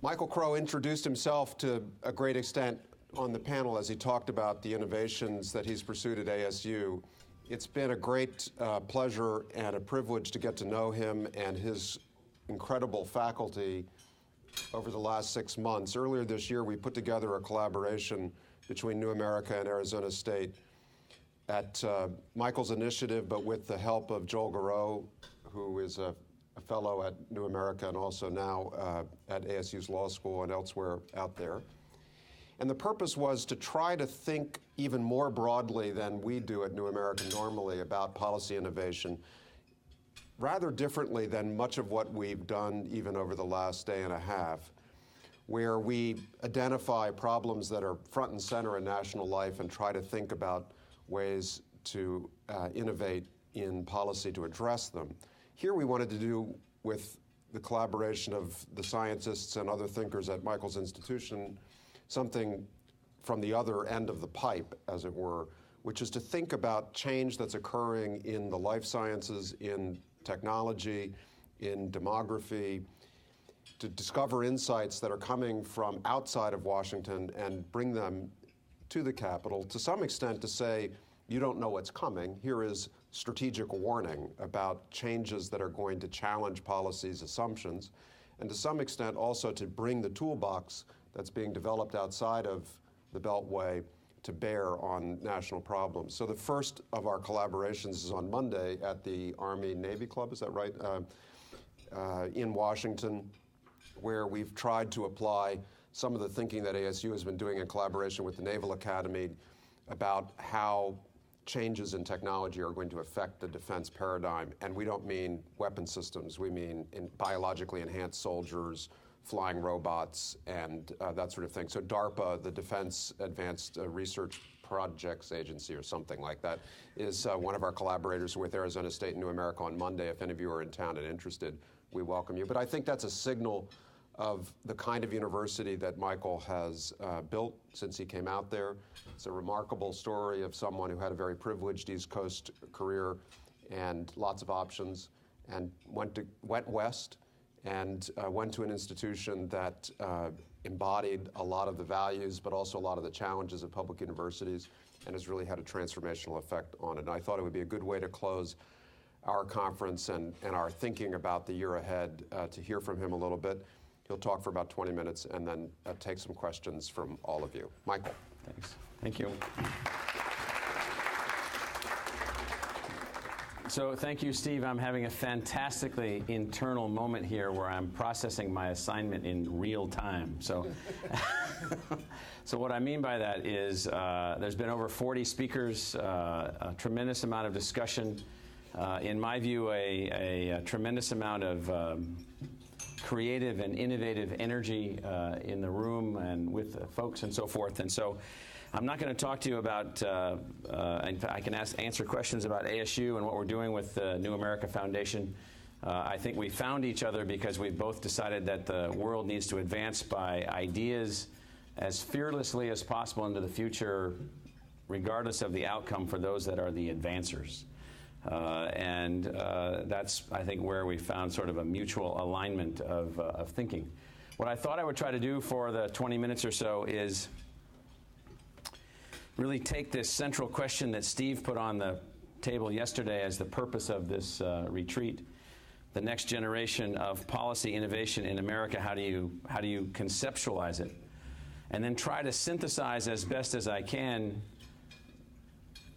Michael Crow introduced himself to a great extent on the panel as he talked about the innovations that he's pursued at ASU. It's been a great pleasure and a privilege to get to know him and his incredible faculty over the last 6 months. Earlier this year, we put together a collaboration between New America and Arizona State at Michael's initiative, but with the help of Joel Garreau, who is a fellow at New America and also now at ASU's law school and elsewhere out there. And the purpose was to try to think even more broadly than we do at New America normally about policy innovation, rather differently than much of what we've done even over the last day and a half, where we identify problems that are front and center in national life and try to think about ways to innovate in policy to address them. Here we wanted to do, with the collaboration of the scientists and other thinkers at Michael's institution, something from the other end of the pipe, as it were, which is to think about change that's occurring in the life sciences, in technology, in demography, to discover insights that are coming from outside of Washington and bring them to the Capitol, to some extent to say, you don't know what's coming. Here is strategic warning about changes that are going to challenge policy's assumptions, and to some extent also to bring the toolbox that's being developed outside of the Beltway to bear on national problems. So the first of our collaborations is on Monday at the Army-Navy Club, is that right, in Washington, where we've tried to apply some of the thinking that ASU has been doing in collaboration with the Naval Academy about how changes in technology are going to affect the defense paradigm. And we don't mean weapon systems, we mean biologically enhanced soldiers, flying robots, and that sort of thing. So DARPA, the Defense Advanced Research Projects Agency or something like that, is one of our collaborators with Arizona State and New America on Monday. If any of you are in town and interested, we welcome you. But I think that's a signal of the kind of university that Michael has built since he came out there. It's a remarkable story of someone who had a very privileged East Coast career and lots of options, and went west and went to an institution that embodied a lot of the values, but also a lot of the challenges of public universities, and has really had a transformational effect on it. And I thought it would be a good way to close our conference and our thinking about the year ahead to hear from him a little bit. He'll talk for about 20 minutes and then take some questions from all of you. Michael. Thanks. Thank you. So thank you, Steve. I'm having a fantastically internal moment here where I'm processing my assignment in real time. So, so what I mean by that is there's been over 40 speakers, a tremendous amount of discussion. In my view, a tremendous amount of creative and innovative energy in the room and with the folks and so forth. And so I'm not going to talk to you about, I can answer questions about ASU and what we're doing with the New America Foundation. I think we found each other because we've both decided that the world needs to advance by ideas as fearlessly as possible into the future, regardless of the outcome for those that are the advancers. That's, I think, where we found sort of a mutual alignment of thinking. What I thought I would try to do for the 20 minutes or so is really take this central question that Steve put on the table yesterday as the purpose of this retreat, the next generation of policy innovation in America. How do you conceptualize it? And then try to synthesize as best as I can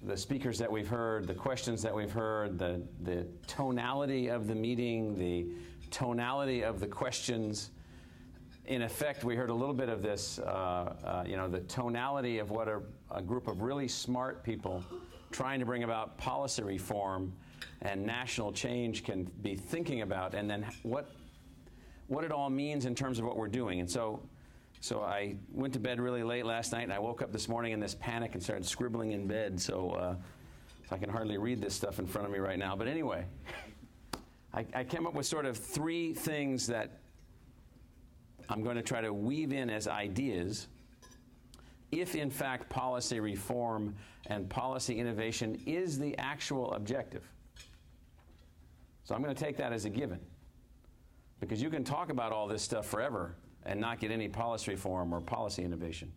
the speakers that we've heard, the questions that we've heard, the tonality of the meeting, the tonality of the questions. In effect, we heard a little bit of this, the tonality of what a group of really smart people trying to bring about policy reform and national change can be thinking about, and then what it all means in terms of what we're doing. And so I went to bed really late last night, and I woke up this morning in this panic and started scribbling in bed, so I can hardly read this stuff in front of me right now. But anyway, I came up with sort of 3 things that I'm going to try to weave in as ideas if, in fact, policy reform and policy innovation is the actual objective. So I'm going to take that as a given, because you can talk about all this stuff forever, and not get any policy reform or policy innovation.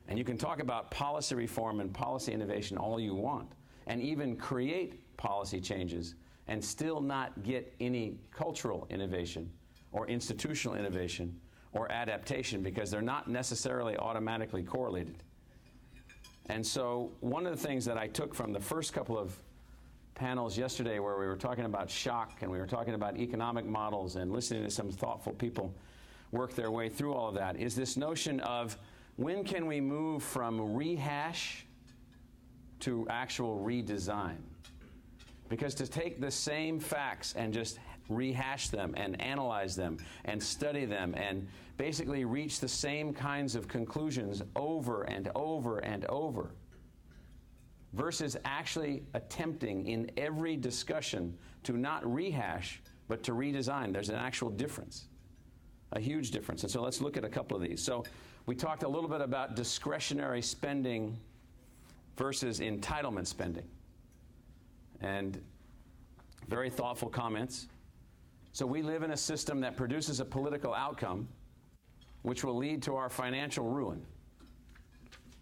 And you can talk about policy reform and policy innovation all you want, and even create policy changes and still not get any cultural innovation or institutional innovation or adaptation, because they're not necessarily automatically correlated. And so one of the things that I took from the first couple of panels yesterday, where we were talking about shock and we were talking about economic models and listening to some thoughtful people work their way through all of that, is this notion of when can we move from rehash to actual redesign? Because to take the same facts and just rehash them and analyze them and study them and basically reach the same kinds of conclusions over and over and over, versus actually attempting in every discussion to not rehash but to redesign, there's an actual difference, a huge difference. And so let's look at a couple of these. So we talked a little bit about discretionary spending versus entitlement spending, and very thoughtful comments. So we live in a system that produces a political outcome which will lead to our financial ruin,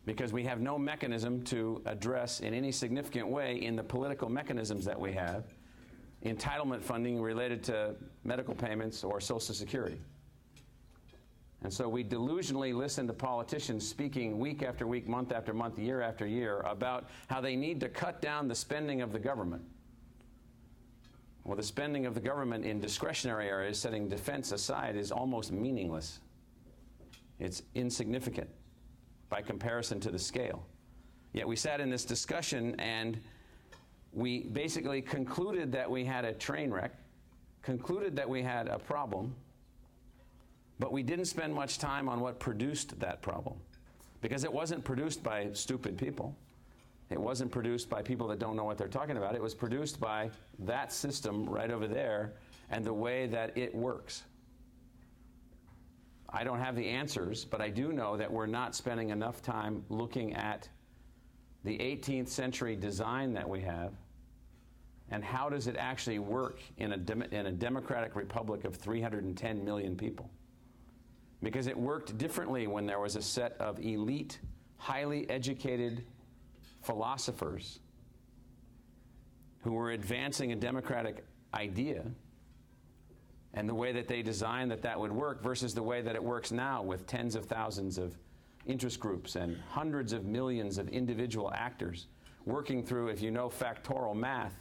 because we have no mechanism to address in any significant way in the political mechanisms that we have entitlement funding related to medical payments or Social Security. And so we delusionally listen to politicians speaking week after week, month after month, year after year about how they need to cut down the spending of the government. Well, the spending of the government in discretionary areas, setting defense aside, is almost meaningless. It's insignificant by comparison to the scale. Yet we sat in this discussion and we basically concluded that we had a train wreck, concluded that we had a problem, but we didn't spend much time on what produced that problem, because it wasn't produced by stupid people. It wasn't produced by people that don't know what they're talking about. It was produced by that system right over there and the way that it works. I don't have the answers, but I do know that we're not spending enough time looking at the 18th century design that we have and how does it actually work in a democratic republic of 310 million people. Because it worked differently when there was a set of elite, highly educated philosophers who were advancing a democratic idea, and the way that they designed that would work versus the way that it works now with tens of thousands of interest groups and hundreds of millions of individual actors working through, if you know factorial math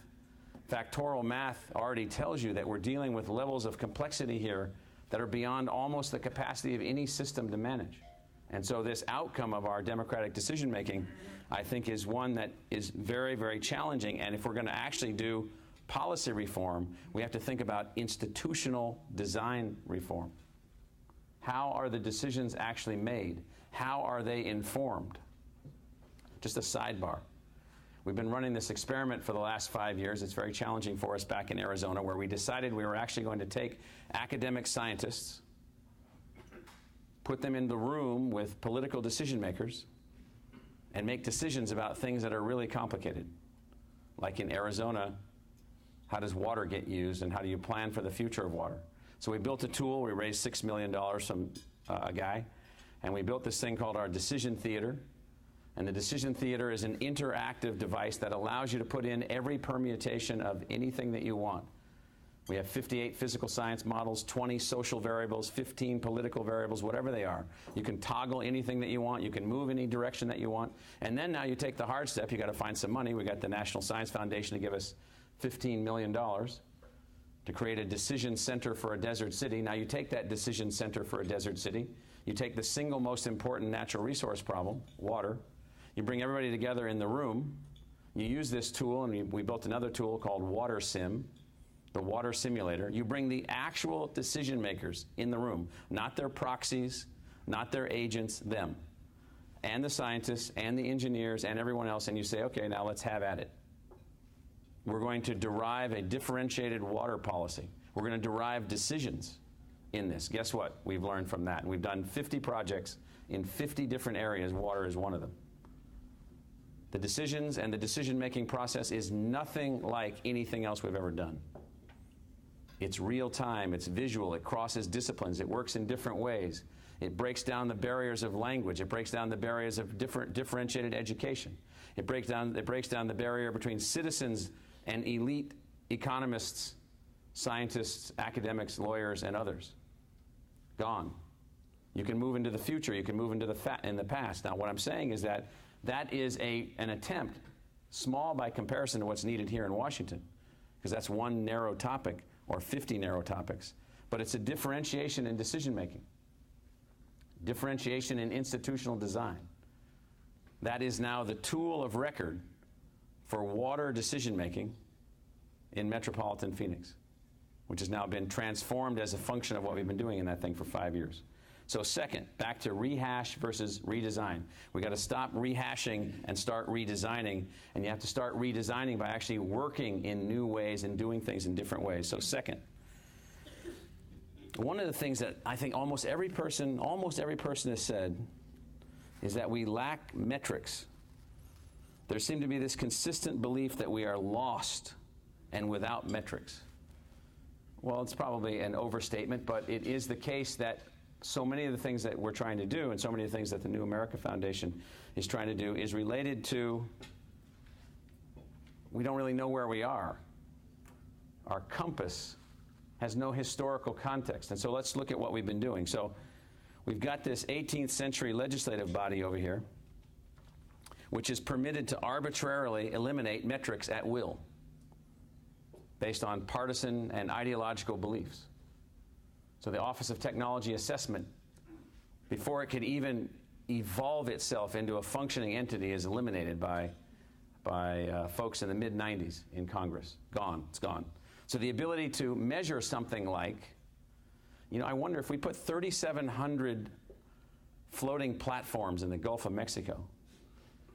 already tells you that we're dealing with levels of complexity here that are beyond almost the capacity of any system to manage. And so this outcome of our democratic decision making, I think, is one that is very, very challenging. And if we're going to actually do policy reform, we have to think about institutional design reform. How are the decisions actually made? How are they informed? Just a sidebar. We've been running this experiment for the last 5 years. It's very challenging for us back in Arizona, where we decided we were actually going to take academic scientists, put them in the room with political decision makers, and make decisions about things that are really complicated. Like in Arizona, how does water get used and how do you plan for the future of water? So we built a tool. We raised $6 million from a guy, and we built this thing called our Decision Theater. And the Decision Theater is an interactive device that allows you to put in every permutation of anything that you want. We have 58 physical science models, 20 social variables, 15 political variables, whatever they are. You can toggle anything that you want. You can move any direction that you want. And then now you take the hard step. You got to find some money. We got the National Science Foundation to give us $15 million to create a decision center for a desert city. Now you take that decision center for a desert city. You take the single most important natural resource problem, water. You bring everybody together in the room. You use this tool, and we built another tool called Water Sim, the water simulator. You bring the actual decision makers in the room, not their proxies, not their agents, them, and the scientists and the engineers and everyone else, and you say, okay, now let's have at it. We're going to derive a differentiated water policy. We're going to derive decisions in this. Guess what? We've learned from that. And we've done 50 projects in 50 different areas. Water is one of them. The decisions and the decision-making process is nothing like anything else we've ever done. It's real time, it's visual, it crosses disciplines, it works in different ways. It breaks down the barriers of language, it breaks down the barriers of differentiated education. It breaks down the barrier between citizens and elite economists, scientists, academics, lawyers, and others. Gone. You can move into the future, you can move into the past. Now, what I'm saying is that that is an attempt, small by comparison to what's needed here in Washington, because that's one narrow topic, or 50 narrow topics. But it's a differentiation in decision making, differentiation in institutional design. That is now the tool of record for water decision making in metropolitan Phoenix, which has now been transformed as a function of what we've been doing in that thing for 5 years. So second, back to rehash versus redesign. We got to stop rehashing and start redesigning, and you have to start redesigning by actually working in new ways and doing things in different ways. So second, one of the things that I think almost every person has said is that we lack metrics. There seemed to be this consistent belief that we are lost and without metrics. Well, it's probably an overstatement, but it is the case that so many of the things that we're trying to do and so many of the things that the New America Foundation is trying to do is related to, we don't really know where we are. Our compass has no historical context. And so let's look at what we've been doing. So we've got this 18th century legislative body over here, which is permitted to arbitrarily eliminate metrics at will based on partisan and ideological beliefs. So the Office of Technology Assessment, before it could even evolve itself into a functioning entity, is eliminated by folks in the mid-90s in Congress. Gone. It's gone. So the ability to measure something like, I wonder if we put 3,700 floating platforms in the Gulf of Mexico,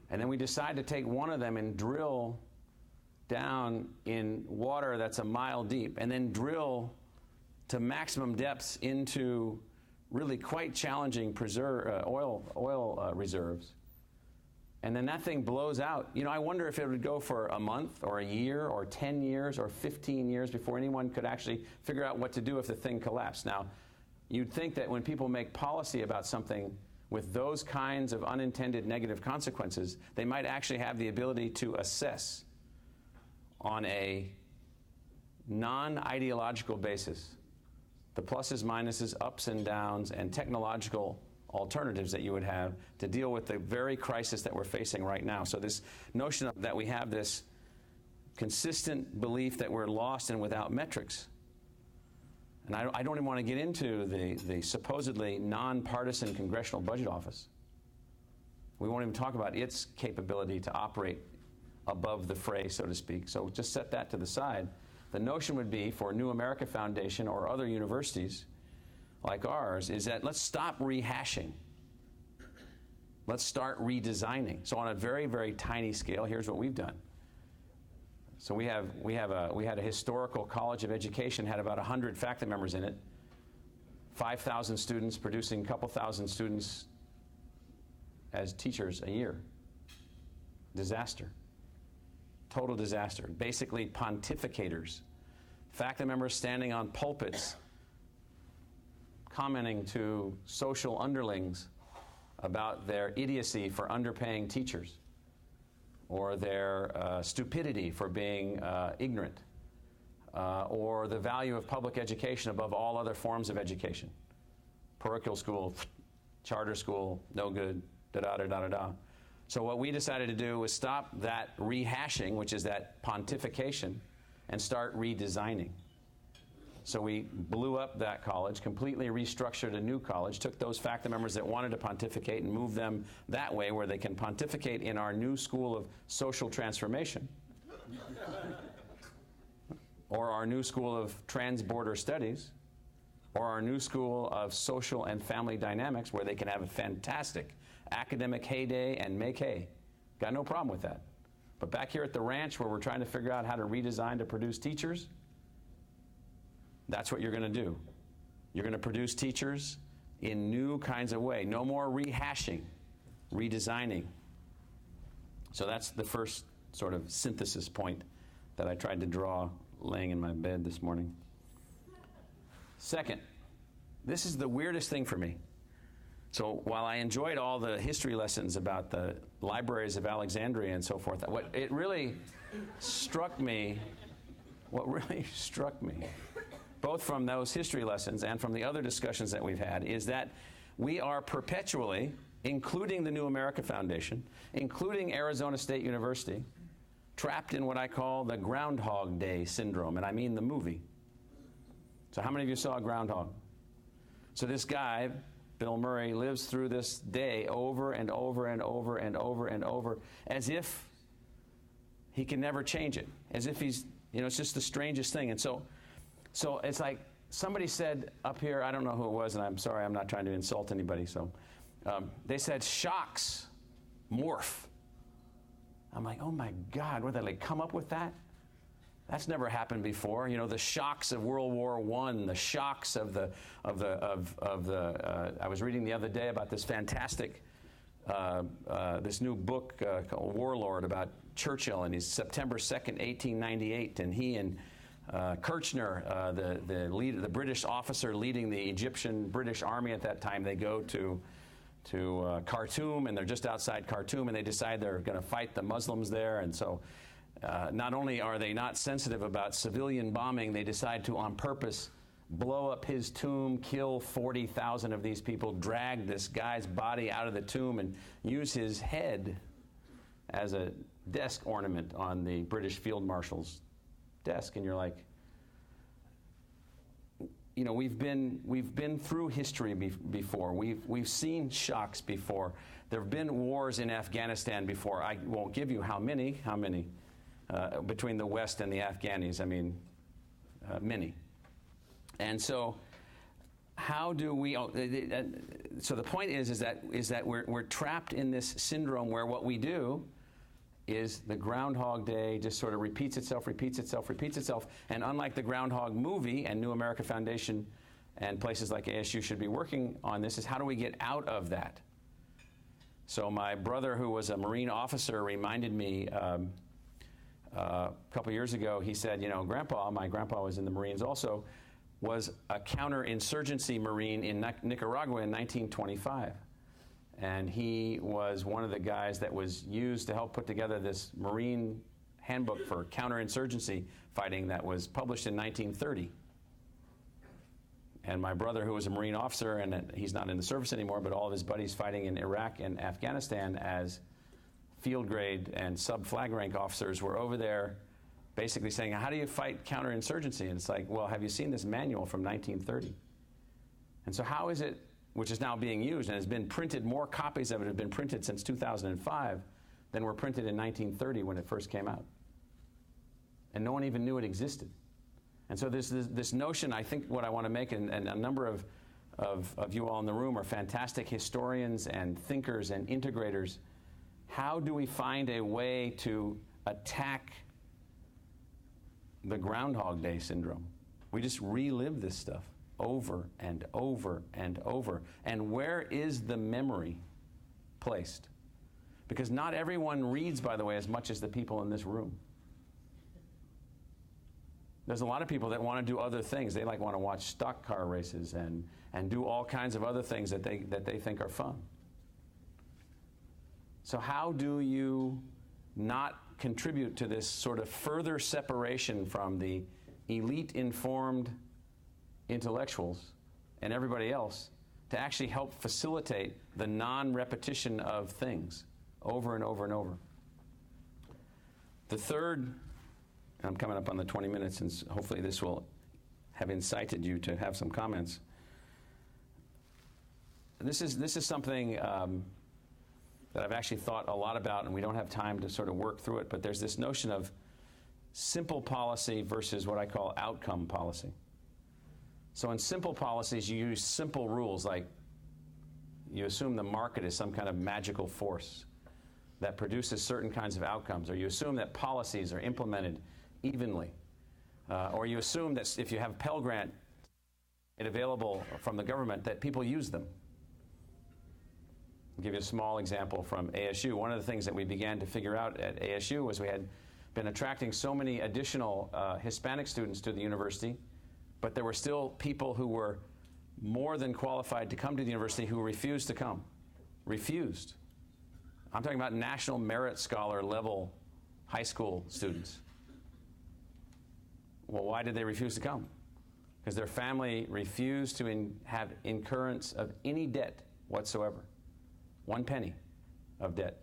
and then we decide to take one of them and drill down in water that's a mile deep, and then drill to maximum depths into really quite challenging oil reserves. And then that thing blows out. I wonder if it would go for a month or a year or 10 years or 15 years before anyone could actually figure out what to do if the thing collapsed. Now, you'd think that when people make policy about something with those kinds of unintended negative consequences, they might actually have the ability to assess on a non-ideological basis the pluses, minuses, ups and downs, and technological alternatives that you would have to deal with the very crisis that we're facing right now. So this notion that we have this consistent belief that we're lost and without metrics. And I don't even want to get into the supposedly nonpartisan Congressional Budget Office. We won't even talk about its capability to operate above the fray, so to speak. So just set that to the side. The notion would be for New America Foundation or other universities like ours is that let's stop rehashing. Let's start redesigning. So on a very, very tiny scale, here's what we've done. So we had a historical college of education, had about 100 faculty members in it, 5,000 students, producing a couple thousand students as teachers a year. Disaster. Total disaster. Basically pontificators. Faculty members standing on pulpits commenting to social underlings about their idiocy for underpaying teachers or their stupidity for being ignorant or the value of public education above all other forms of education. Parochial school, charter school, no good, da-da-da-da-da-da. So what we decided to do was stop that rehashing, which is that pontification, and start redesigning. So we blew up that college, completely restructured a new college, took those faculty members that wanted to pontificate and moved them that way where they can pontificate in our new school of social transformation or our new school of transborder studies or our new school of social and family dynamics where they can have a fantastic academic heyday and make hay. Got no problem with that. But back here at the ranch where we're trying to figure out how to redesign to produce teachers, that's what you're going to do. You're going to produce teachers in new kinds of way. No more rehashing, redesigning. So that's the first sort of synthesis point that I tried to draw laying in my bed this morning. Second, this is the weirdest thing for me. So while I enjoyed all the history lessons about the libraries of Alexandria and so forth, what really struck me, both from those history lessons and from the other discussions that we've had, is that we are perpetually, including the New America Foundation, including Arizona State University, trapped in what I call the Groundhog Day Syndrome, and I mean the movie. So how many of you saw Groundhog? So this guy, Bill Murray, lives through this day over and over and over and over and over, as if he can never change it, as if he's, it's just the strangest thing. And so it's like somebody said up here, I don't know who it was, and I'm sorry, I'm not trying to insult anybody, so they said shocks morph. I'm like, oh my God, what, did they come up with that? That's never happened before. The shocks of World War I, the shocks of the I was reading the other day about this fantastic, this new book called Warlord about Churchill, and he's September 2nd, 1898, and he and Kirchner, the British officer leading the Egyptian British army at that time, they go to Khartoum, and they're just outside Khartoum, and they decide they're going to fight the Muslims there, and so not only are they not sensitive about civilian bombing, they decide to, on purpose, blow up his tomb, kill 40,000 of these people, drag this guy's body out of the tomb, and use his head as a desk ornament on the British Field Marshal's desk. And you're like, we've been through history before. We've seen shocks before. There have been wars in Afghanistan before. I won't give you how many. Between the West and the Afghanis, many. And so, how do we? So the point is that we're trapped in this syndrome where what we do is the Groundhog Day just sort of repeats itself, and unlike the Groundhog movie, and New America Foundation and places like ASU should be working on this, is how do we get out of that? So my brother, who was a Marine officer, reminded me. A couple years ago, he said, my grandpa was in the Marines also, was a counterinsurgency Marine in Nicaragua in 1925. And he was one of the guys that was used to help put together this Marine handbook for counterinsurgency fighting that was published in 1930. And my brother, who was a Marine officer, and he's not in the service anymore, but all of his buddies fighting in Iraq and Afghanistan as field grade and sub-flag rank officers were over there basically saying, how do you fight counterinsurgency? And it's like, well, have you seen this manual from 1930? And so how is it, which is now being used and has been printed, more copies of it have been printed since 2005 than were printed in 1930 when it first came out. And no one even knew it existed. And so there's this notion, I think what I want to make, and a number of you all in the room are fantastic historians and thinkers and integrators. How do we find a way to attack the Groundhog Day Syndrome? We just relive this stuff over and over and over. And where is the memory placed? Because not everyone reads, by the way, as much as the people in this room. There's a lot of people that want to do other things. They want to watch stock car races and do all kinds of other things that they think are fun. So how do you not contribute to this sort of further separation from the elite-informed intellectuals and everybody else to actually help facilitate the non-repetition of things over and over and over? The third, and I'm coming up on the 20 minutes, and hopefully this will have incited you to have some comments. This is something that I've actually thought a lot about, and we don't have time to sort of work through it, but there's this notion of simple policy versus what I call outcome policy. So in simple policies, you use simple rules, like you assume the market is some kind of magical force that produces certain kinds of outcomes, or you assume that policies are implemented evenly, or you assume that if you have Pell Grant available from the government, that people use them. I'll give you a small example from ASU. One of the things that we began to figure out at ASU was we had been attracting so many additional Hispanic students to the university, but there were still people who were more than qualified to come to the university who refused to come. Refused. I'm talking about national merit scholar level high school students. Well, why did they refuse to come? Because their family refused to have incurrence of any debt whatsoever. 1 penny of debt.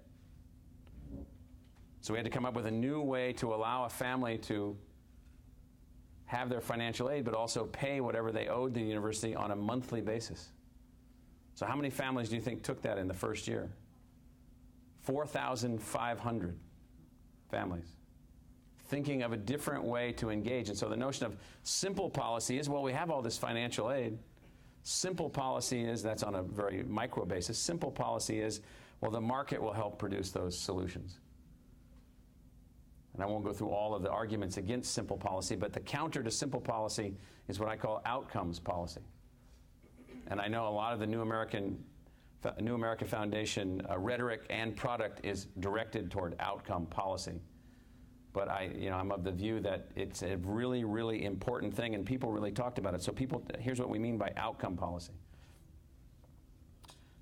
So we had to come up with a new way to allow a family to have their financial aid, but also pay whatever they owed the university on a monthly basis. So how many families do you think took that in the first year? 4,500 families thinking of a different way to engage. And so the notion of simple policy is, well, we have all this financial aid. Simple policy is, that's on a very micro basis, simple policy is, well, the market will help produce those solutions. And I won't go through all of the arguments against simple policy, but the counter to simple policy is what I call outcomes policy. And I know a lot of the New America Foundation rhetoric and product is directed toward outcome policy. But I'm of the view that it's a really, really important thing, and people really talked about it. So here's what we mean by outcome policy.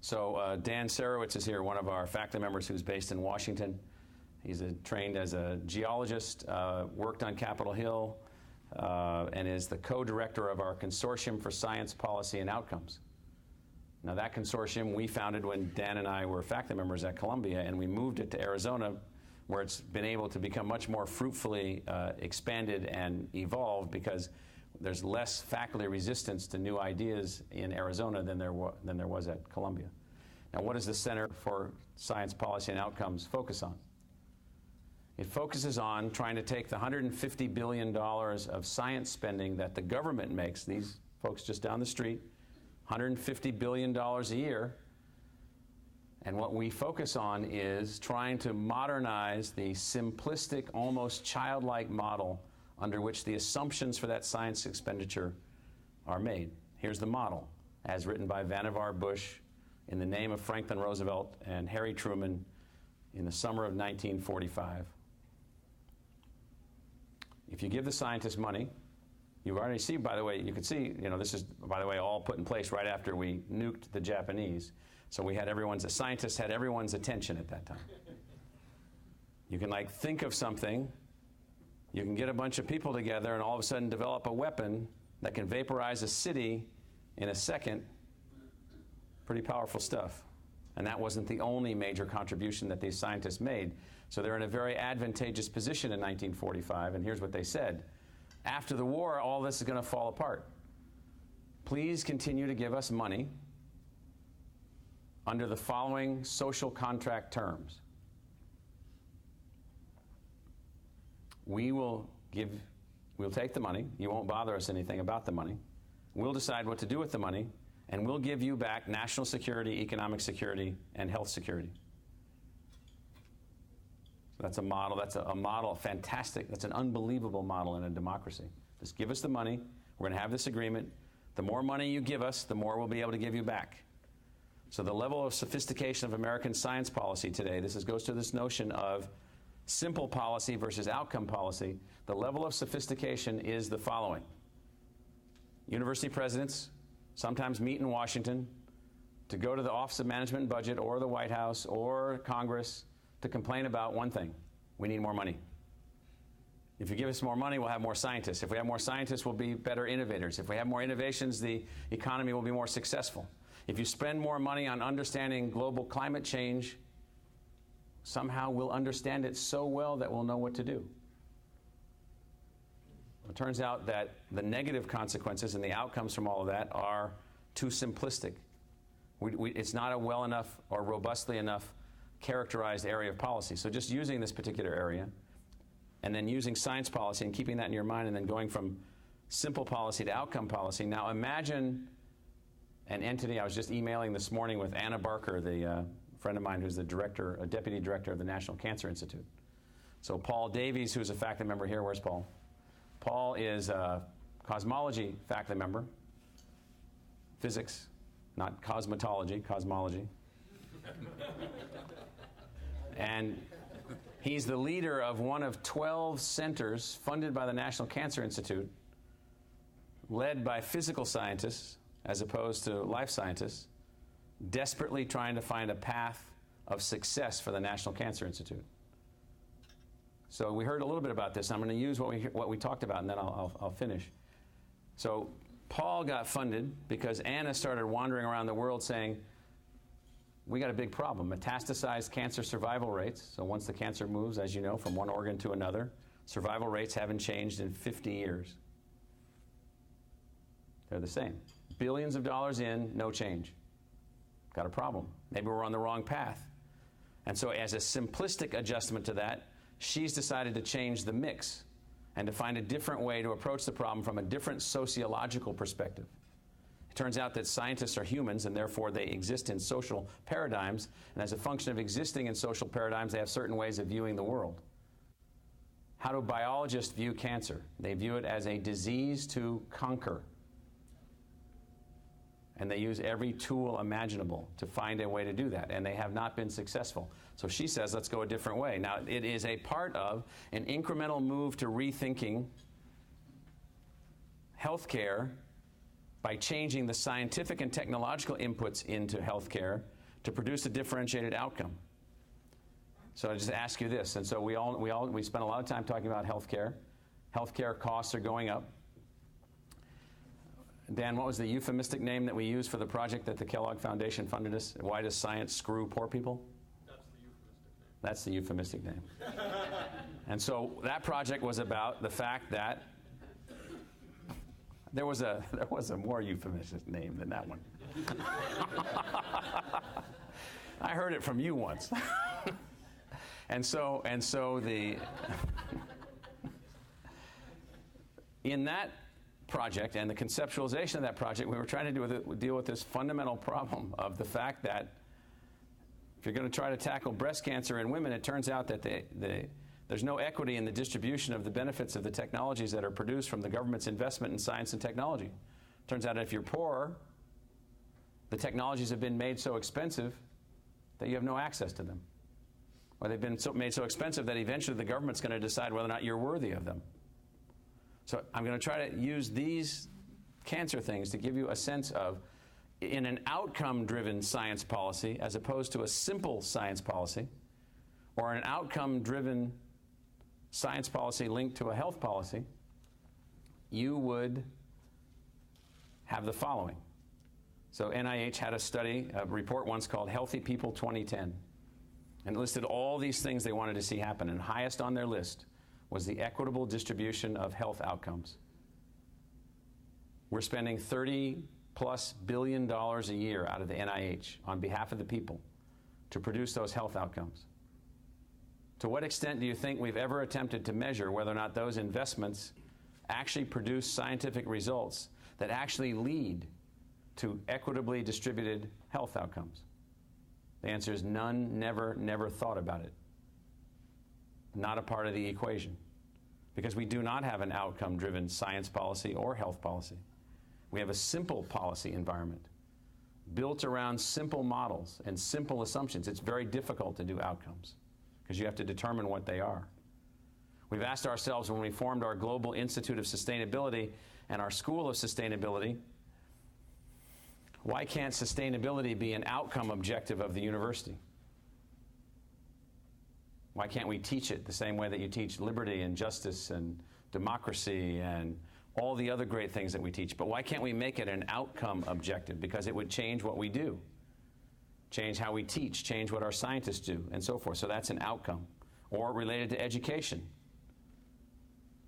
So Dan Sarowitz is here, one of our faculty members who's based in Washington. He's trained as a geologist, worked on Capitol Hill, and is the co-director of our Consortium for Science, Policy, and Outcomes. Now, that consortium we founded when Dan and I were faculty members at Columbia, and we moved it to Arizona, where it's been able to become much more fruitfully expanded and evolved because there's less faculty resistance to new ideas in Arizona than there was at Columbia. Now, what does the Center for Science, Policy, and Outcomes focus on? It focuses on trying to take the $150 billion of science spending that the government makes, these folks just down the street, $150 billion a year, and what we focus on is trying to modernize the simplistic, almost childlike model under which the assumptions for that science expenditure are made. Here's the model, as written by Vannevar Bush in the name of Franklin Roosevelt and Harry Truman in the summer of 1945. If you give the scientists money, you've already seen, by the way, you can see, this is, by the way, all put in place right after we nuked the Japanese. So the scientists had everyone's attention at that time. You can think of something, you can get a bunch of people together and all of a sudden develop a weapon that can vaporize a city in a second. Pretty powerful stuff. And that wasn't the only major contribution that these scientists made. So they're in a very advantageous position in 1945, and here's what they said. After the war, all this is going to fall apart. Please continue to give us money under the following social contract terms. We'll take the money. You won't bother us anything about the money. We'll decide what to do with the money, and we'll give you back national security, economic security, and health security. That's a model. That's a model, fantastic. That's an unbelievable model in a democracy. Just give us the money. We're going to have this agreement. The more money you give us, the more we'll be able to give you back. So the level of sophistication of American science policy today, goes to this notion of simple policy versus outcome policy. The level of sophistication is the following. University presidents sometimes meet in Washington to go to the Office of Management and Budget or the White House or Congress to complain about one thing: we need more money. If you give us more money, we'll have more scientists. If we have more scientists, we'll be better innovators. If we have more innovations, the economy will be more successful. If you spend more money on understanding global climate change, somehow we'll understand it so well that we'll know what to do. It turns out that the negative consequences and the outcomes from all of that are too simplistic. It's not a well enough or robustly enough characterized area of policy. So just using this particular area and then using science policy and keeping that in your mind and then going from simple policy to outcome policy. Now imagine an entity. I was just emailing this morning with Anna Barker, the friend of mine who's the deputy director of the National Cancer Institute. So Paul Davies, who's a faculty member here. Where's Paul? Paul is a cosmology faculty member. Physics, not cosmetology, cosmology. And he's the leader of one of 12 centers funded by the National Cancer Institute led by physical scientists as opposed to life scientists, desperately trying to find a path of success for the National Cancer Institute. So we heard a little bit about this. I'm going to use what we talked about, and then I'll finish. So Paul got funded because Anna started wandering around the world saying, we got a big problem, metastasized cancer survival rates. So once the cancer moves, as you know, from one organ to another, survival rates haven't changed in 50 years. They're the same. Billions of dollars in, no change. Got a problem. Maybe we're on the wrong path. And so as a simplistic adjustment to that, she's decided to change the mix and to find a different way to approach the problem from a different sociological perspective. It turns out that scientists are humans, and therefore they exist in social paradigms, and as a function of existing in social paradigms, they have certain ways of viewing the world. How do biologists view cancer? They view it as a disease to conquer. And they use every tool imaginable to find a way to do that, and they have not been successful. So she says, let's go a different way. Now, it is a part of an incremental move to rethinking healthcare by changing the scientific and technological inputs into healthcare to produce a differentiated outcome. So I just ask you this, and so we spend a lot of time talking about healthcare. Healthcare costs are going up. Dan, what was the euphemistic name that we used for the project that the Kellogg Foundation funded us? Why does science screw poor people? That's the euphemistic name. And so that project was about the fact that there was a more euphemistic name than that one. I heard it from you once. and so the in that project and the conceptualization of that project, we were trying to deal with this fundamental problem of the fact that if you're going to try to tackle breast cancer in women, it turns out that there's no equity in the distribution of the benefits of the technologies that are produced from the government's investment in science and technology. Turns out if you're poor, the technologies have been made so expensive that you have no access to them. Or they've been made so expensive that eventually the government's going to decide whether or not you're worthy of them. So I'm going to try to use these cancer things to give you a sense of, in an outcome-driven science policy, as opposed to a simple science policy, or an outcome-driven science policy linked to a health policy, you would have the following. So NIH had a report once called Healthy People 2010, and it listed all these things they wanted to see happen, and highest on their list was the equitable distribution of health outcomes. We're spending $30+ billion a year out of the NIH on behalf of the people to produce those health outcomes. To what extent do you think we've ever attempted to measure whether or not those investments actually produce scientific results that actually lead to equitably distributed health outcomes? The answer is none, never thought about it. Not a part of the equation, because we do not have an outcome-driven science policy or health policy. We have a simple policy environment built around simple models and simple assumptions. It's very difficult to do outcomes because you have to determine what they are. We've asked ourselves when we formed our Global Institute of Sustainability and our School of Sustainability, why can't sustainability be an outcome objective of the university? Why can't we teach it the same way that you teach liberty and justice and democracy and all the other great things that we teach? But why can't we make it an outcome objective? Because it would change what we do, change how we teach, change what our scientists do, and so forth. So that's an outcome. Or related to education.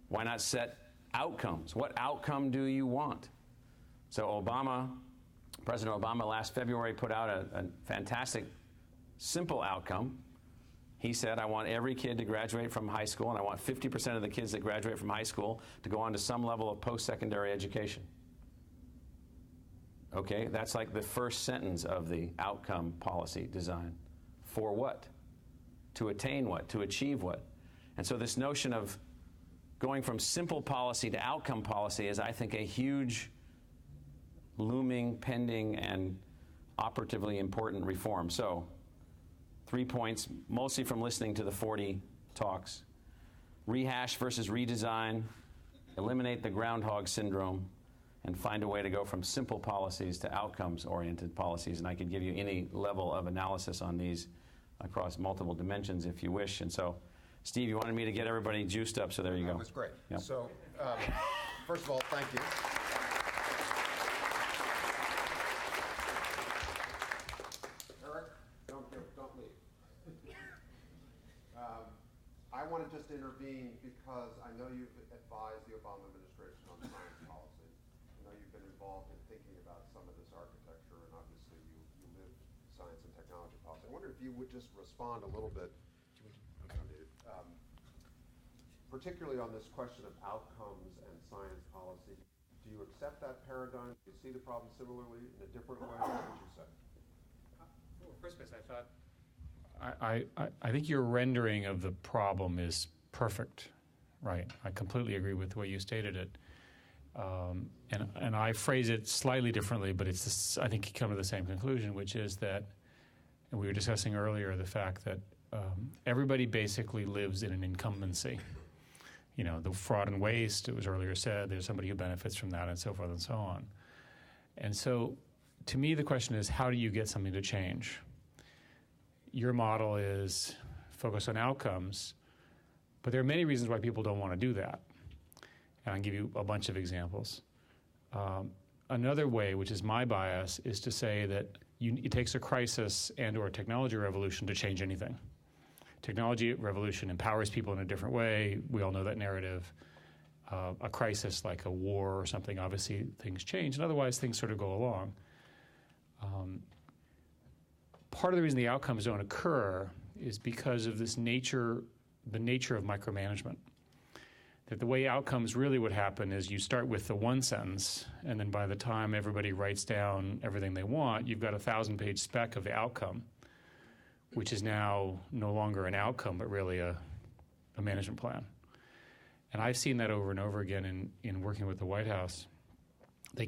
Why not set outcomes? What outcome do you want? So President Obama last February put out a fantastic, simple outcome. He said, I want every kid to graduate from high school, and I want 50% of the kids that graduate from high school to go on to some level of post-secondary education. Okay, that's like the first sentence of the outcome policy design. For what? To attain what? To achieve what? And so this notion of going from simple policy to outcome policy is, I think, a huge, looming, pending, and operatively important reform. So 3 points, mostly from listening to the 40 talks. Rehash versus redesign, eliminate the Groundhog Syndrome, and find a way to go from simple policies to outcomes-oriented policies. And I could give you any level of analysis on these across multiple dimensions if you wish. And so, Steve, you wanted me to get everybody juiced up, so there you go. That was great. Yep. So, first of all, thank you. Eric, don't leave. I want to just intervene because I know you've advised the Obama administration on science policy. I know you've been involved in thinking about some of this architecture, and obviously you live science and technology policy. I wonder if you would just respond a little bit, particularly on this question of outcomes and science policy. Do you accept that paradigm? Do you see the problem similarly in a different way? What would you say? Well, first place, I thought I think your rendering of the problem is perfect, right? I completely agree with the way you stated it. And I phrase it slightly differently, but it's this, I think you come to the same conclusion, which is that, and we were discussing earlier the fact that everybody basically lives in an incumbency. You know, the fraud and waste, it was earlier said, there's somebody who benefits from that and so forth and so on. And so to me, the question is, how do you get something to change? Your model is focused on outcomes, but there are many reasons why people don't want to do that. And I'll give you a bunch of examples. Another way, which is my bias, is to say that it takes a crisis and or a technology revolution to change anything. Technology revolution empowers people in a different way. We all know that narrative. A crisis like a war or something, obviously things change, and otherwise things sort of go along. Part of the reason the outcomes don't occur is because of this nature, the nature of micromanagement. That the way outcomes really would happen is you start with the one sentence, and then by the time everybody writes down everything they want, you've got a 1,000-page spec of the outcome, which is now no longer an outcome, but really a management plan. And I've seen that over and over again in working with the White House. The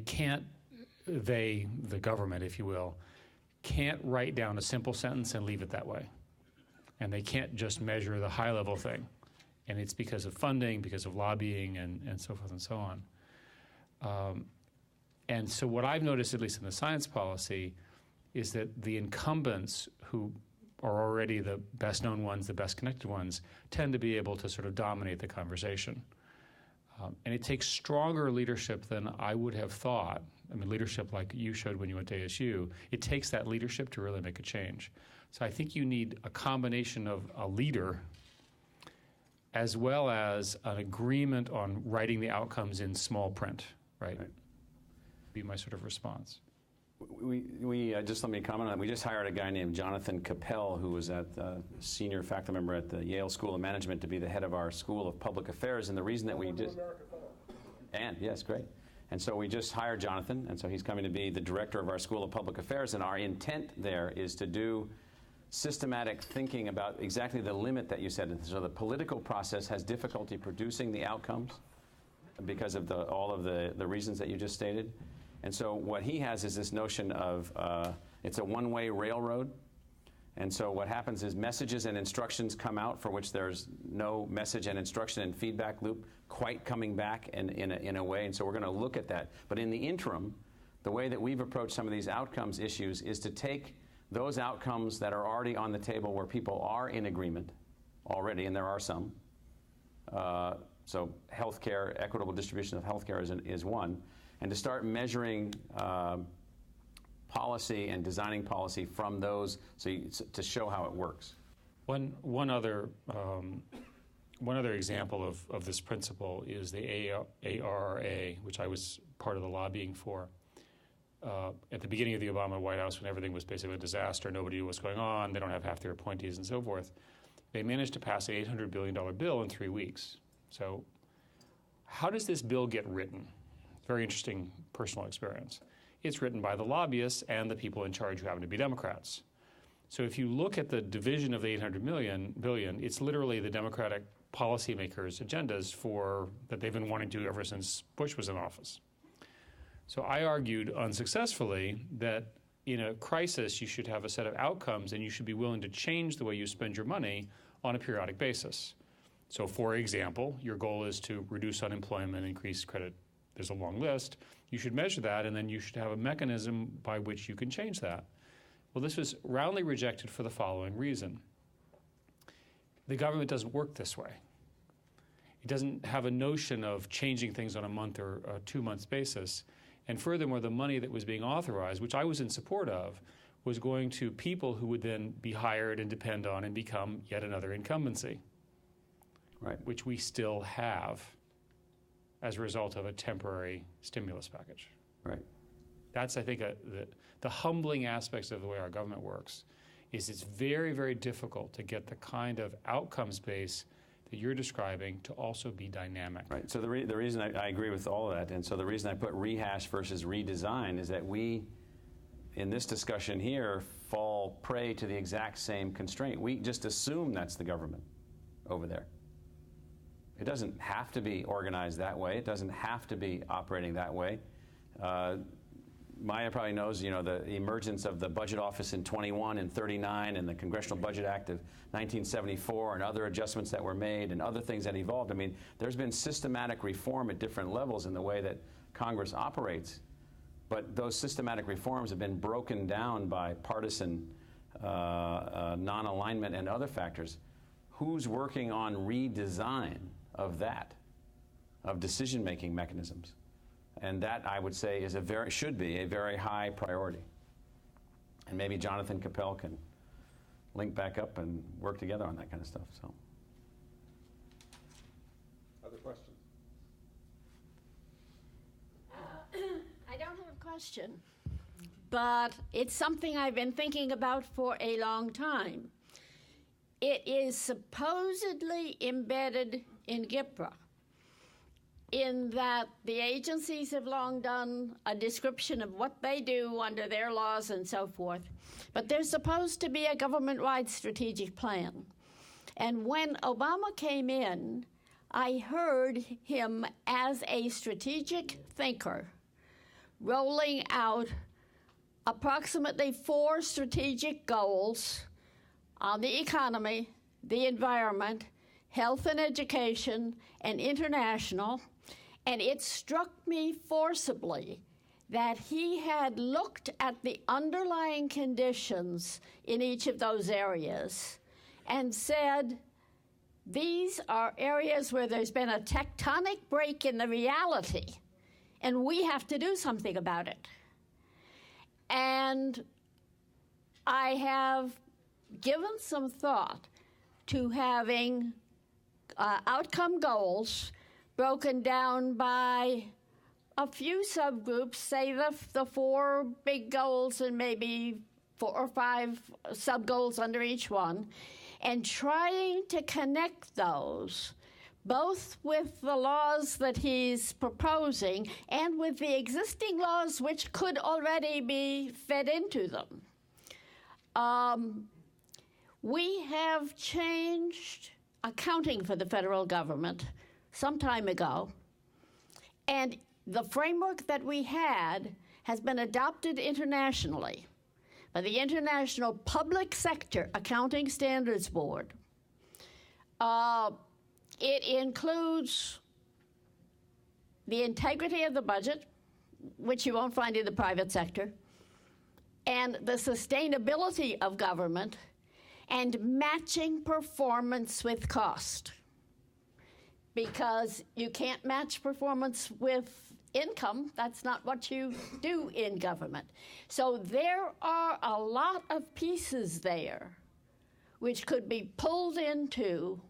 government, if you will, can't write down a simple sentence and leave it that way. And they can't just measure the high-level thing. And it's because of funding, because of lobbying, and so forth and so on. And so what I've noticed, at least in the science policy, is that the incumbents who are already the best-known ones, the best-connected ones, tend to be able to sort of dominate the conversation. And it takes stronger leadership than I would have thought. I mean, leadership like you showed when you went to ASU, it takes that leadership to really make a change. So I think you need a combination of a leader as well as an agreement on writing the outcomes in small print, right? Be my sort of response. We just let me comment on that. We just hired a guy named Jonathan Capel, who was a senior faculty member at the Yale School of Management, to be the head of our School of Public Affairs. And the reason that we did, and yes, great. And so we just hired Jonathan, and so he's coming to be the director of our School of Public Affairs. And our intent there is to do systematic thinking about exactly the limit that you said. So the political process has difficulty producing the outcomes because of all of the reasons that you just stated. And so what he has is this notion of it's a one-way railroad. And so what happens is messages and instructions come out for which there's no message and instruction and feedback loop quite coming back in a way. And so we're going to look at that. But in the interim, the way that we've approached some of these outcomes issues is to take those outcomes that are already on the table where people are in agreement already, and there are some. So healthcare, equitable distribution of healthcare is one. And to start measuring policy and designing policy from those to show how it works. One other example of this principle is the ARRA, which I was part of the lobbying for. At the beginning of the Obama White House, when everything was basically a disaster, nobody knew what's going on, they don't have half their appointees and so forth, they managed to pass an $800 billion bill in 3 weeks. So how does this bill get written? Very interesting personal experience. It's written by the lobbyists and the people in charge who happen to be Democrats. So if you look at the division of the $800 billion, it's literally the Democratic policymakers' agendas that they've been wanting to ever since Bush was in office. So I argued unsuccessfully that in a crisis you should have a set of outcomes and you should be willing to change the way you spend your money on a periodic basis. So for example, your goal is to reduce unemployment, increase credit there's a long list. You should measure that, and then you should have a mechanism by which you can change that. Well, this was roundly rejected for the following reason. The government doesn't work this way. It doesn't have a notion of changing things on a month or a 2 months basis. And furthermore, the money that was being authorized, which I was in support of, was going to people who would then be hired and depend on and become yet another incumbency, Right. which we still have as a result of a temporary stimulus package. Right. That's, I think, the humbling aspects of the way our government works is it's very, very difficult to get the kind of outcomes base that you're describing to also be dynamic. Right. So the reason I agree with all of that, and so the reason I put rehash versus redesign is that we, in this discussion here, fall prey to the exact same constraint. We just assume that's the government over there. It doesn't have to be organized that way. It doesn't have to be operating that way. Maya probably knows, the emergence of the Budget Office in 21 and 39 and the Congressional Budget Act of 1974 and other adjustments that were made and other things that evolved. I mean, there's been systematic reform at different levels in the way that Congress operates, but those systematic reforms have been broken down by partisan non-alignment and other factors. Who's working on redesign of that, of decision-making mechanisms? And that, I would say, should be a very high priority. And maybe Jonathan Capel can link back up and work together on that kind of stuff. So, other questions? I don't have a question, but it's something I've been thinking about for a long time. It is supposedly embedded in GIPRA, in that the agencies have long done a description of what they do under their laws and so forth, but there's supposed to be a government-wide strategic plan. And when Obama came in, I heard him as a strategic thinker rolling out approximately 4 strategic goals on the economy, the environment, health and education, and international. And it struck me forcibly that he had looked at the underlying conditions in each of those areas and said, these are areas where there's been a tectonic break in the reality, and we have to do something about it. And I have given some thought to having outcome goals broken down by a few subgroups, say the 4 big goals and maybe 4 or 5 sub-goals under each one, and trying to connect those both with the laws that he's proposing and with the existing laws which could already be fed into them. We have changed accounting for the federal government some time ago, and the framework that we had has been adopted internationally by the International Public Sector Accounting Standards Board. It includes the integrity of the budget, which you won't find in the private sector, and the sustainability of government, and matching performance with cost. Because you can't match performance with income. That's not what you do in government. So there are a lot of pieces there which could be pulled into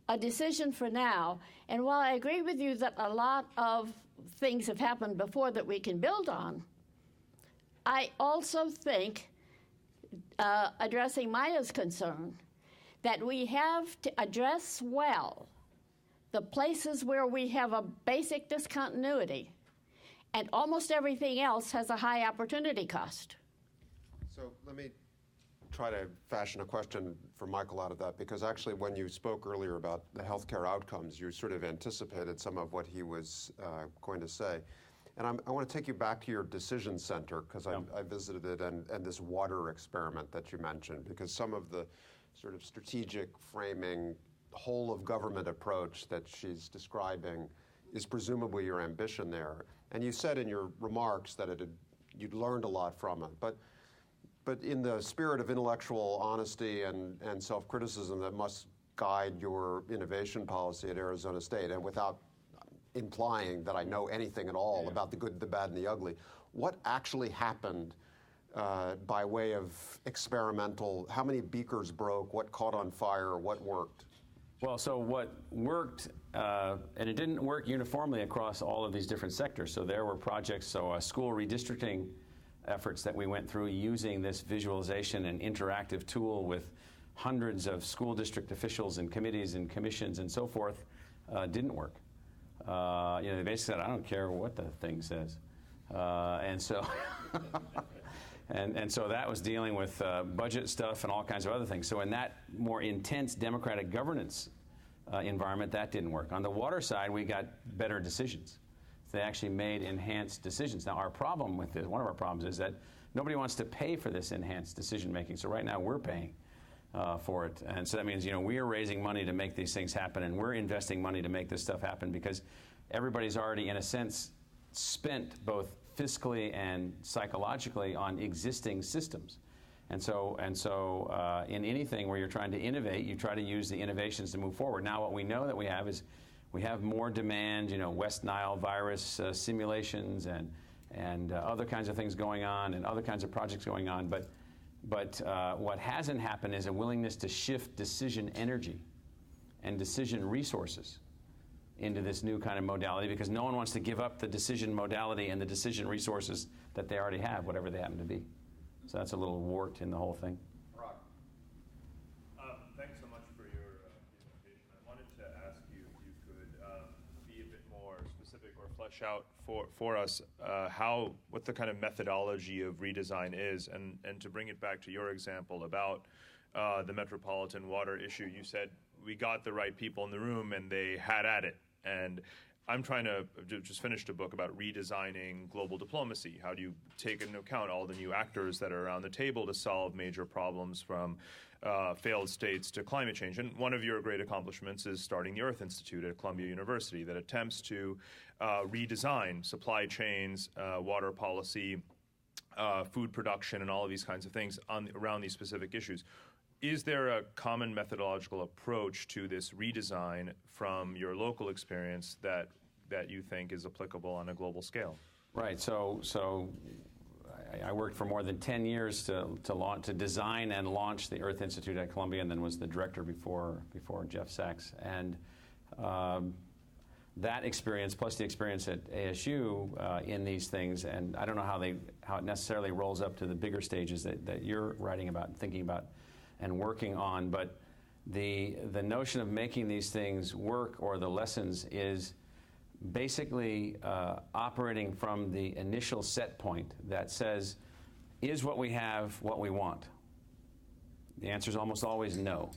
a decision for now. And while I agree with you that a lot of things have happened before that we can build on, I also think, addressing Maya's concern, that we have to address well the places where we have a basic discontinuity, and almost everything else has a high opportunity cost. So let me try to fashion a question for Michael out of that, because actually when you spoke earlier about the healthcare outcomes, you sort of anticipated some of what he was going to say. And I want to take you back to your decision center, because I visited it, and this water experiment that you mentioned, because some of the sort of strategic framing, whole of government approach that she's describing is presumably your ambition there. And you said in your remarks that you'd learned a lot from it. But in the spirit of intellectual honesty and self-criticism that must guide your innovation policy at Arizona State, and without implying that I know anything at all about the good, the bad, and the ugly, what actually happened by way of experimental? How many beakers broke? What caught on fire? What worked? Well, so what worked, and it didn't work uniformly across all of these different sectors. So there were projects, school redistricting efforts that we went through using this visualization and interactive tool with hundreds of school district officials and committees and commissions and so forth, didn't work. They basically said, I don't care what the thing says. And so and so that was dealing with budget stuff and all kinds of other things. So in that more intense democratic governance environment, that didn't work. On the water side, we got better decisions. They actually made enhanced decisions. Now, our problem with this, one of our problems is that nobody wants to pay for this enhanced decision making. So right now, we're paying for it. And so that means, we are raising money to make these things happen, and we're investing money to make this stuff happen because everybody's already, in a sense, spent both fiscally and psychologically on existing systems. And so in anything where you're trying to innovate, you try to use the innovations to move forward. Now, what we know that we have is we have more demand, West Nile virus simulations and other kinds of things going on and other kinds of projects going on. But what hasn't happened is a willingness to shift decision energy and decision resources into this new kind of modality, because no one wants to give up the decision modality and the decision resources that they already have, whatever they happen to be. So that's a little wart in the whole thing. Thanks so much for your presentation. I wanted to ask you if you could be a bit more specific or flesh out for us what the kind of methodology of redesign is, and to bring it back to your example about the metropolitan water issue. You said we got the right people in the room and they had at it. And I'm trying to just finished a book about redesigning global diplomacy. How do you take into account all the new actors that are around the table to solve major problems, from failed states to climate change? And one of your great accomplishments is starting the Earth Institute at Columbia University that attempts to redesign supply chains, water policy, food production, and all of these kinds of things around these specific issues. Is there a common methodological approach to this redesign from your local experience that you think is applicable on a global scale? Right. So I worked for more than 10 years to design and launch the Earth Institute at Columbia, and then was the director before Jeff Sachs. And that experience, plus the experience at ASU in these things, and I don't know how it necessarily rolls up to the bigger stages that you're writing about and thinking about and working on, but the notion of making these things work, or the lessons, is basically operating from the initial set point that says, is what we have what we want? The answer is almost always no.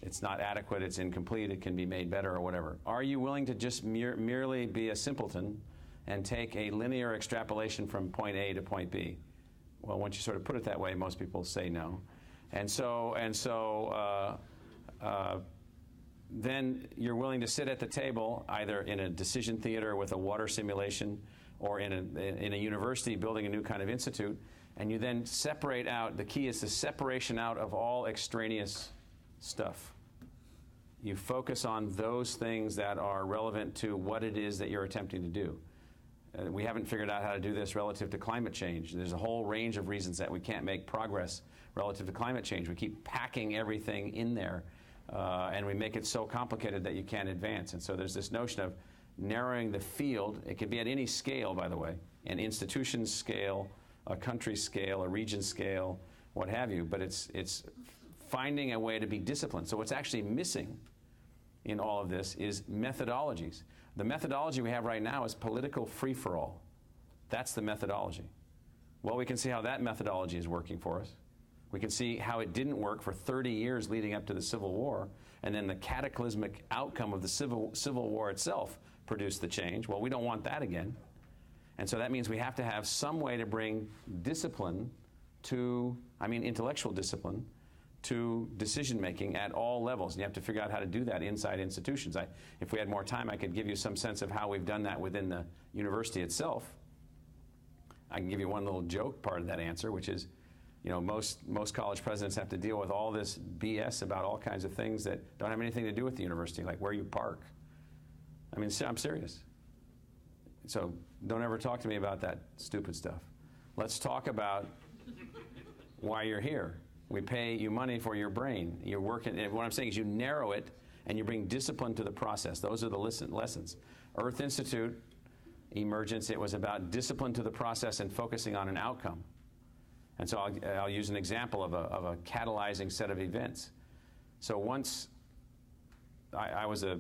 It's not adequate, it's incomplete, it can be made better, or whatever. Are you willing to just merely be a simpleton and take a linear extrapolation from point A to point B? Well, once you sort of put it that way, most people say no. And so then you're willing to sit at the table, either in a decision theater with a water simulation, or in a university building a new kind of institute, and you then separate out. The key is the separation out of all extraneous stuff. You focus on those things that are relevant to what it is that you're attempting to do. We haven't figured out how to do this relative to climate change. There's a whole range of reasons that we can't make progress relative to climate change. We keep packing everything in there, and we make it so complicated that you can't advance. And so there's this notion of narrowing the field. It can be at any scale, by the way, an institution scale, a country scale, a region scale, what have you. But it's finding a way to be disciplined. So what's actually missing in all of this is methodologies. The methodology we have right now is political free-for-all. That's the methodology. Well, we can see how that methodology is working for us. We can see how it didn't work for 30 years leading up to the Civil War, and then the cataclysmic outcome of the Civil War itself produced the change. Well, we don't want that again. And so that means we have to have some way to bring discipline intellectual discipline to decision making at all levels. And you have to figure out how to do that inside institutions. If we had more time, I could give you some sense of how we've done that within the university itself. I can give you one little joke part of that answer, which is, most college presidents have to deal with all this BS about all kinds of things that don't have anything to do with the university, like where you park. I mean, I'm serious. So don't ever talk to me about that stupid stuff. Let's talk about why you're here. We pay you money for your brain. You're working, and what I'm saying is you narrow it and you bring discipline to the process. Those are the lessons. Earth Institute, Emergence, it was about discipline to the process and focusing on an outcome. And so I'll use an example of a catalyzing set of events. So once I was a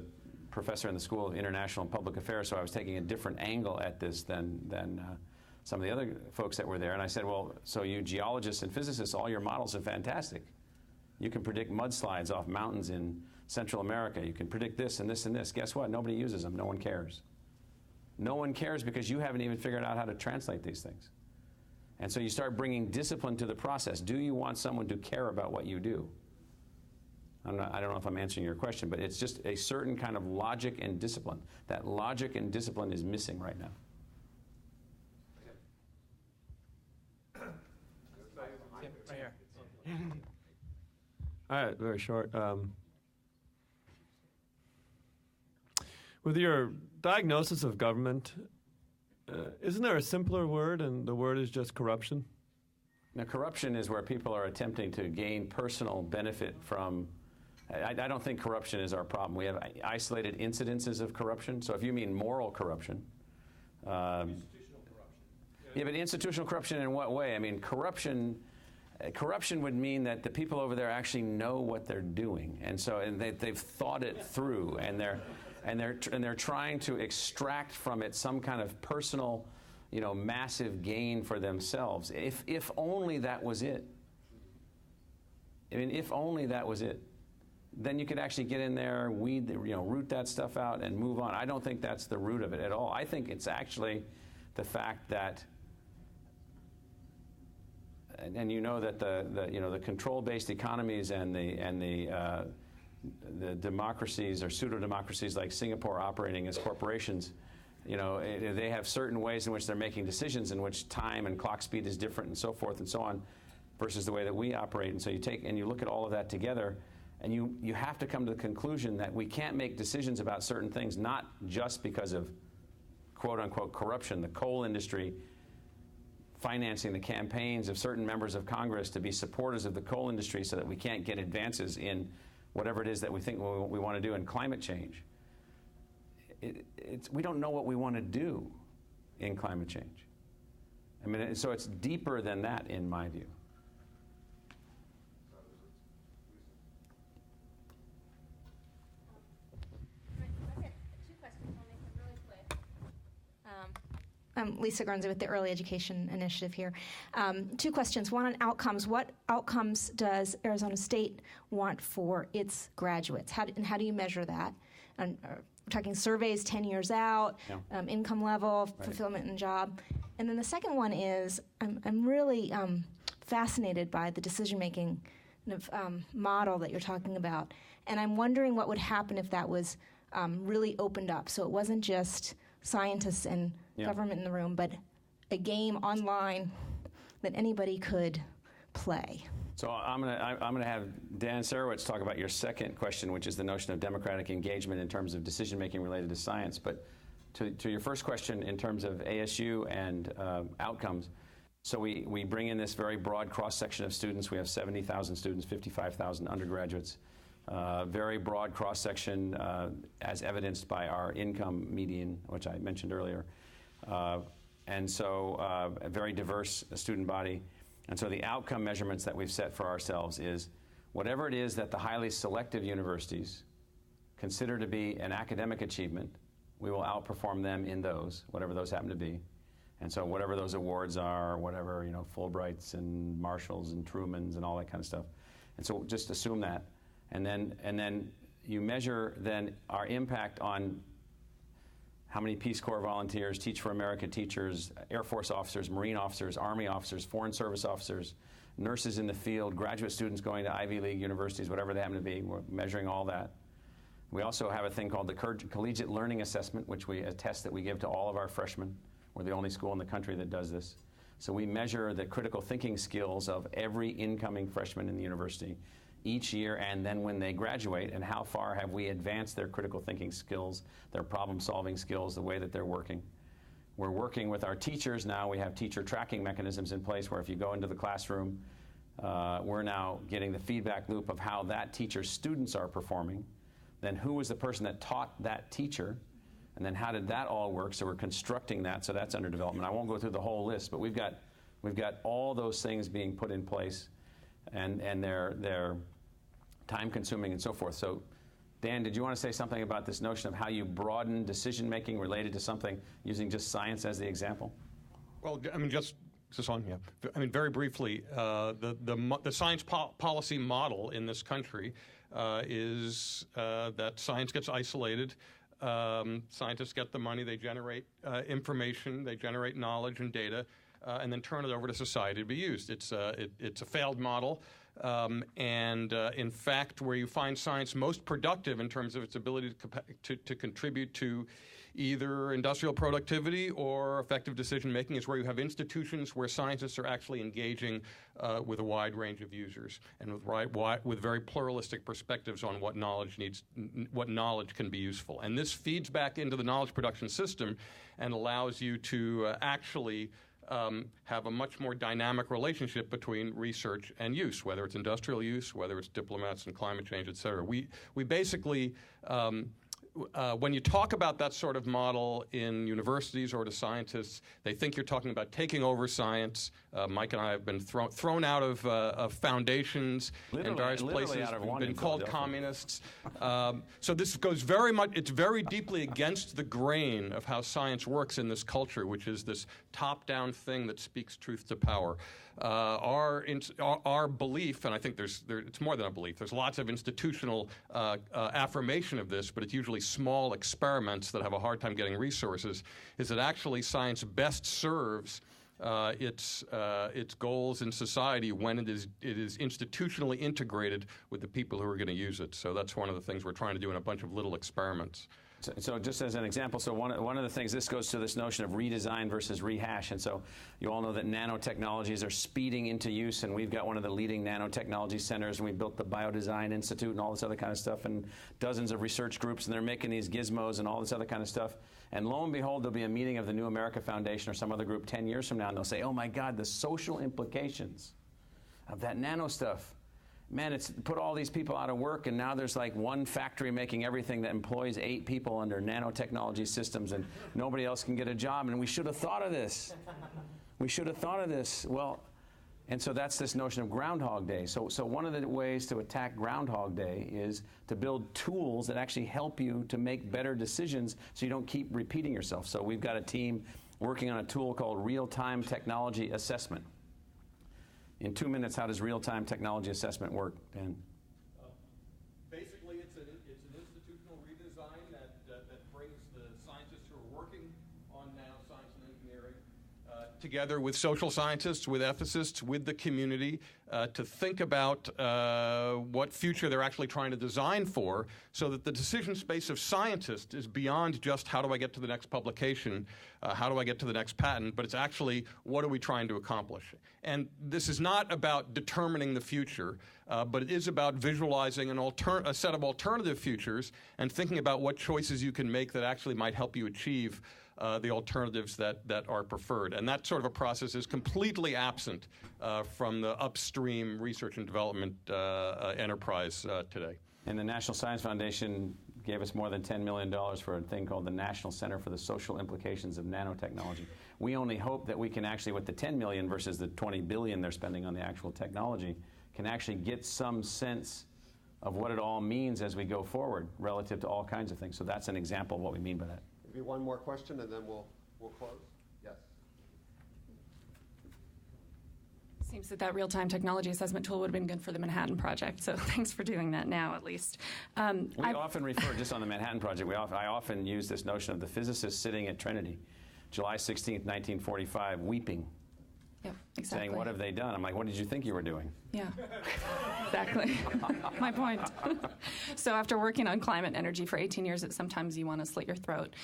professor in the School of International and Public Affairs, so I was taking a different angle at this than some of the other folks that were there. And I said, well, so you geologists and physicists, all your models are fantastic. You can predict mudslides off mountains in Central America. You can predict this and this and this. Guess what? Nobody uses them. No one cares. No one cares because you haven't even figured out how to translate these things. And so you start bringing discipline to the process. Do you want someone to care about what you do? I don't know if I'm answering your question, but it's just a certain kind of logic and discipline. That logic and discipline is missing right now. Right here. All right, very short. With your diagnosis of government, isn't there a simpler word, and the word is just corruption? Now, corruption is where people are attempting to gain personal benefit from. I don't think corruption is our problem. We have isolated incidences of corruption. So if you mean moral corruption. Institutional corruption. Yeah, but institutional corruption in what way? I mean, corruption would mean that the people over there actually know what they're doing, and so they've thought it through, and they're trying to extract from it some kind of personal, massive gain for themselves. If only that was it. I mean, if only that was it. Then you could actually get in there, weed, root that stuff out and move on. I don't think that's the root of it at all. I think it's actually the fact that, and that the control-based economies and the democracies or pseudo-democracies like Singapore operating as corporations, they have certain ways in which they're making decisions in which time and clock speed is different and so forth and so on versus the way that we operate. And so you take and you look at all of that together, and you have to come to the conclusion that we can't make decisions about certain things, not just because of quote-unquote corruption, the coal industry financing the campaigns of certain members of Congress to be supporters of the coal industry so that we can't get advances in whatever it is that we think we want to do in climate change. We don't know what we want to do in climate change. I mean, so it's deeper than that, in my view. I'm Lisa Guernsey with the Early Education Initiative here. 2 questions. One on outcomes. What outcomes does Arizona State want for its graduates? How do you measure that? And, we're talking surveys 10 years out, income level, fulfillment in job. And then the second one is I'm really fascinated by the decision-making model that you're talking about. And I'm wondering what would happen if that was really opened up. So it wasn't just scientists and government in the room, but a game online that anybody could play. So I'm gonna have Dan Sarowitz talk about your second question, which is the notion of democratic engagement in terms of decision making related to science. But to your first question in terms of ASU and outcomes, so we bring in this very broad cross section of students. We have 70,000 students, 55,000 undergraduates. Very broad cross section, as evidenced by our income median, which I mentioned earlier. And so a very diverse student body. And so the outcome measurements that we've set for ourselves is whatever it is that the highly selective universities consider to be an academic achievement, we will outperform them in those, whatever those happen to be. And so whatever those awards are, whatever, Fulbrights and Marshalls and Trumans and all that kind of stuff. And so just assume that. And then you measure then our impact on how many Peace Corps volunteers, Teach for America teachers, Air Force officers, Marine officers, Army officers, Foreign Service officers, nurses in the field, graduate students going to Ivy League universities, whatever they happen to be. We're measuring all that. We also have a thing called the Collegiate Learning Assessment, which a test that we give to all of our freshmen. We're the only school in the country that does this. So we measure the critical thinking skills of every incoming freshman in the university each year, and then when they graduate, and how far have we advanced their critical thinking skills, their problem-solving skills, the way that they're working. We're working with our teachers now. We have teacher tracking mechanisms in place where if you go into the classroom, we're now getting the feedback loop of how that teacher's students are performing, then who was the person that taught that teacher, and then how did that all work? So we're constructing that, so that's under development. I won't go through the whole list, but we've got all those things being put in place, and they're time-consuming and so forth. So, Dan, did you want to say something about this notion of how you broaden decision-making related to something using just science as the example? Well, I mean, is this on? Yeah. I mean, very briefly, the science policy model in this country is that science gets isolated. Scientists get the money, they generate information, they generate knowledge and data, and then turn it over to society to be used. It's a failed model. In fact, where you find science most productive in terms of its ability to contribute to either industrial productivity or effective decision-making is where you have institutions where scientists are actually engaging with a wide range of users and with very pluralistic perspectives on what knowledge can be useful. And this feeds back into the knowledge production system and allows you to actually have a much more dynamic relationship between research and use, whether it's industrial use, whether it's diplomats and climate change, et cetera. We basically, when you talk about that sort of model in universities or to scientists, they think you're talking about taking over science. Mike and I have been thrown out of foundations in various places. We've been called communists. So this goes it's very deeply against the grain of how science works in this culture, which is this top-down thing that speaks truth to power. Our belief, and I think it's more than a belief, there's lots of institutional affirmation of this, but it's usually small experiments that have a hard time getting resources, is that actually science best serves its goals in society when it is institutionally integrated with the people who are going to use it. So that's one of the things we're trying to do in a bunch of little experiments. So just as an example, so one of the things, this goes to this notion of redesign versus rehash. And so you all know that nanotechnologies are speeding into use, and we've got one of the leading nanotechnology centers, and we built the Biodesign Institute and all this other kind of stuff, and dozens of research groups, and they're making these gizmos and all this other kind of stuff. And lo and behold, there'll be a meeting of the New America Foundation or some other group 10 years from now, and they'll say, oh my God, the social implications of that nano stuff. Man, it's put all these people out of work, and now there's like one factory making everything that employs 8 people under nanotechnology systems, and nobody else can get a job, and we should have thought of this. We should have thought of this. Well, and so that's this notion of Groundhog Day. So one of the ways to attack Groundhog Day is to build tools that actually help you to make better decisions so you don't keep repeating yourself. So we've got a team working on a tool called Real-Time Technology Assessment. In 2 minutes, how does real-time technology assessment work, Dan? Basically, it's an institutional redesign that brings the scientists who are working on nanoscience and engineering together with social scientists, with ethicists, with the community to think about what future they're actually trying to design for, so that the decision space of scientists is beyond just how do I get to the next publication, how do I get to the next patent, but it's actually what are we trying to accomplish. And this is not about determining the future, but it is about visualizing a set of alternative futures and thinking about what choices you can make that actually might help you achieve the alternatives that are preferred. And that sort of a process is completely absent from the upstream research and development enterprise today. And the National Science Foundation gave us more than $10 million for a thing called the National Center for the Social Implications of Nanotechnology. We only hope that we can actually, with the $10 million versus the $20 billion they're spending on the actual technology, can actually get some sense of what it all means as we go forward relative to all kinds of things. So that's an example of what we mean by that. Maybe one more question, and then we'll close. Yes. Seems that real-time technology assessment tool would have been good for the Manhattan Project, so thanks for doing that now, at least. We often refer, just on the Manhattan Project, I often use this notion of the physicist sitting at Trinity, July 16th, 1945, weeping. Yep. Exactly. saying, what have they done? I'm like, what did you think you were doing? Yeah, exactly. My point. So after working on climate and energy for 18 years, sometimes you want to slit your throat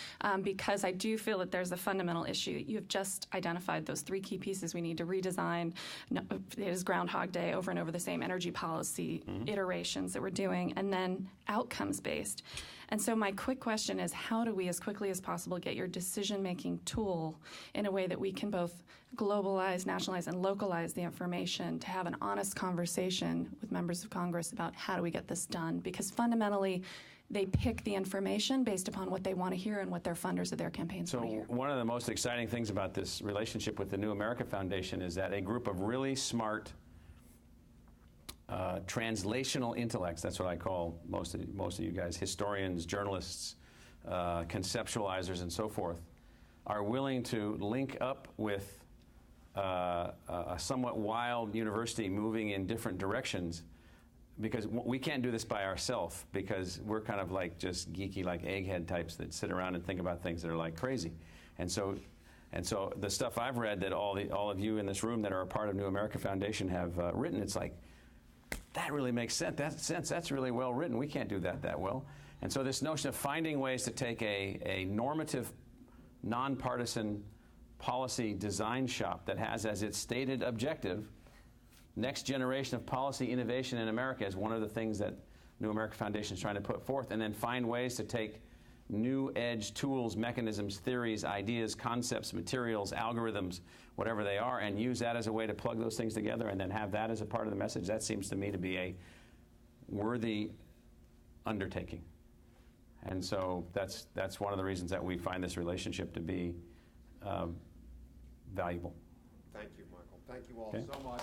because I do feel that there's a fundamental issue. You have just identified those 3 key pieces we need to redesign. It is Groundhog Day, over and over the same energy policy iterations that we're doing, and then outcomes-based. And so my quick question is, how do we, as quickly as possible, get your decision-making tool in a way that we can both globalize, nationalize, and localize the information to have an honest conversation with members of Congress about how do we get this done? Because fundamentally, they pick the information based upon what they want to hear and what their funders of their campaigns want to hear. So one of the most exciting things about this relationship with the New America Foundation is that a group of really smart translational intellects, that's what I call most of you guys, historians, journalists, conceptualizers, and so forth, are willing to link up with a somewhat wild university moving in different directions, because we can't do this by ourselves, because we're kind of like just geeky, like egghead types that sit around and think about things that are like crazy. And so the stuff I've read that all of you in this room that are a part of New America Foundation have written, it's like, that really makes sense. That's really well written. We can't do that well. And so this notion of finding ways to take a normative, nonpartisan policy design shop that has as its stated objective next generation of policy innovation in America is one of the things that New America Foundation is trying to put forth, and then find ways to take new edge tools, mechanisms, theories, ideas, concepts, materials, algorithms, whatever they are, and use that as a way to plug those things together and then have that as a part of the message. That seems to me to be a worthy undertaking. And so that's one of the reasons that we find this relationship to be valuable. Thank you, Michael. Thank you all Okay. so much.